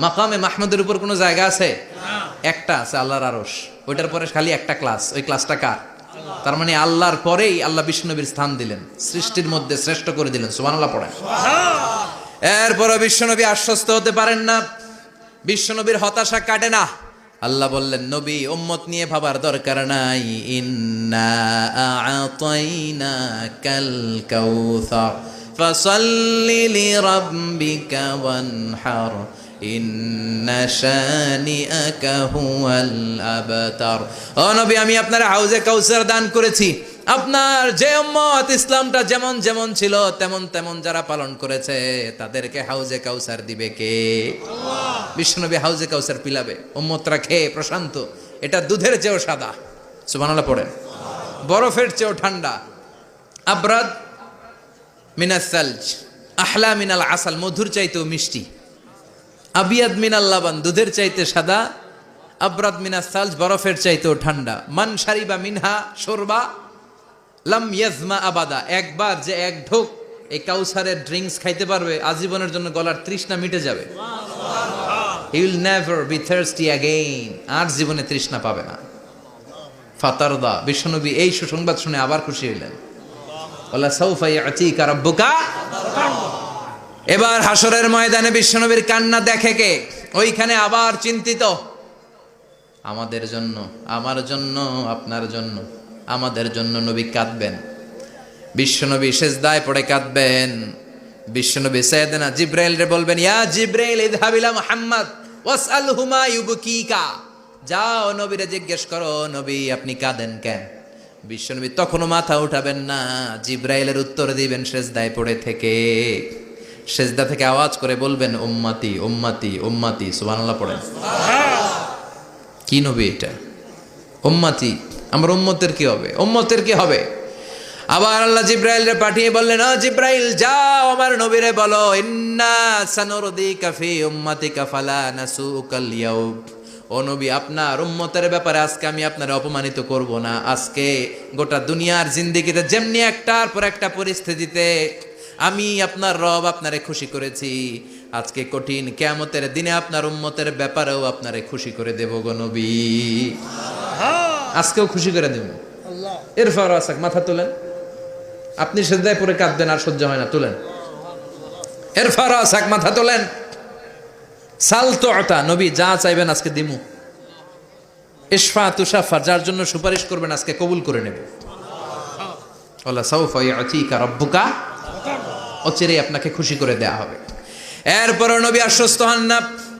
মাকামে মাহমুদের উপর কোনো জায়গা আছে? একটা আছে, আল্লাহর আরশ। ওইটার পরে খালি একটা ক্লাস, ওই ক্লাসটা কার? তার মানে আল্লাহর পরেই আল্লাহ বিষ্ণুনবীর স্থান দিলেন, সৃষ্টির মধ্যে শ্রেষ্ঠ করে দিলেন। সুবহানাল্লাহ পড়েন। এরপরও বিশ্বনবী আশ্বস্ত হতে পারেন না, বিশ্বনবীর হতাশা কাটে না। আল্লাহ বললেন, নবী উম্মত নিয়ে ভাবার দরকার নাই। ইন্না আ'তাইনাকাল কাউসার ফাসাল্লি লিরাব্বিকা ওয়ানহার ইন্না শানিআকা হুয়াল আবতার। ও নবী, আমি আপনার হাউজে কাউসার দান করেছি। আপনার যে উম্মত ইসলামটা যেমন যেমন ছিল তেমন তেমন যারা পালন করেছে তাদেরকে হাউজে কাউসার দিবে কে? আল্লাহ। বিশ্বনবী হাউজে কাউসার পিলাবে, উম্মতরা খেয়ে প্রশান্ত। এটা দুধের চেয়েও সাদা, সুবহানাল্লাহ পড়েন, বরফের চেয়েও ঠান্ডা। আবরাদ মিনাস সালজ আহলা মিনাল আসাল, মধুর চাইতেও মিষ্টি। আবিয়াদ মিনাল লাবান, দুধের চাইতে সাদা। আবরাদ মিনাস সালজ, বরফের চাইতেও ঠান্ডা। মান শারিবা মিনহা শরবা লাম ইয়াজমা আবাদা, একবার যে এক ঢোক এই কাউসারের ড্রিঙ্কস খাইতে পারবে আজীবনের জন্য গলার তৃষ্ণা মিটে যাবে। He will never be thirsty again, আর জীবনে তৃষ্ণা পাবে না। ফাতারদা, বিশ্বনবী এই সুসংবাদ শুনে আবার খুশি হইলেন। ওয়ালা সাউফা ইয়াতিকা রাব্বুকা। এবার হাসরের ময়দানে বিশ্বনবীর কান্না দেখে কে? ওইখানে আবার চিন্তিত, আমাদের জন্য, আমার জন্য, আপনার জন্য, আমাদের জন্য নবী কাঁদবেন। বিশ্বনবী সেজদায় পড়ে কাঁদবেন। বিশ্বনবী সাইয়েদনা জিব্রাইল রে বলবেন, ইয়া জিব্রাইল ইযহাব ইলা মুহাম্মদ ওয়াসআলহু মা ইউবকিকা, যাও নবীরে জিজ্ঞেস করো, নবী আপনি কাঁদেন কেন? বিশ্বনবী তখনও মাথা উঠাবেন না, জিব্রাইলের উত্তর দিবেন সেজদায় পড়ে থেকে। সেজদা থেকে আওয়াজ করে বলবেন, উম্মতি উম্মতি উম্মতি। সুবহানাল্লাহ পড়েন। কি নবী এটা? উম্মতি, আমার উম্মতের কি হবে? উম্মতের কি হবে? আবার আল্লাহ জিব্রাইলরে পাঠিয়ে বললেন, ও জিব্রাইল যাও আমার নবীরে বলো, ইন্না সানুরদিকা ফি উম্মাতিকা ফালা নাসুকাল ইয়াউম। ও নবী, আপনার উম্মতের ব্যাপারে আজকে আমি আপনার অপমানিত করব না। আজকে গোটা দুনিয়ার জিন্দেগিতে যেমনি একটার পর একটা পরিস্থিতিতে আমি আপনার রব আপনারে খুশি করেছি, আজকে কঠিন কিয়ামতের দিনে আপনার উম্মতের ব্যাপারেও আপনারে খুশি করে দেব গো নবী। আজকেও খুশি করে দেব। এরফা রাসাক, মাথা তোলেন। আপনি সেজদায় পড়ে কাঁদবেন, আর সহ্য হয় না, তোলেন। এরফা রাসাক, মাথা তোলেন। সাল তুতা, নবী যা চাইবেন আজকে দিমু। ইশফা তুশাফা, যার জন্য সুপারিশ করবেন আজকে কবুল করে নেব। ওয়ালা সাউফা ইয়াতিকা রাব্বুকা, অচিরেই আপনাকে খুশি করে দেয়া হবে। এরপর নবী আশ্বস্ত হন না।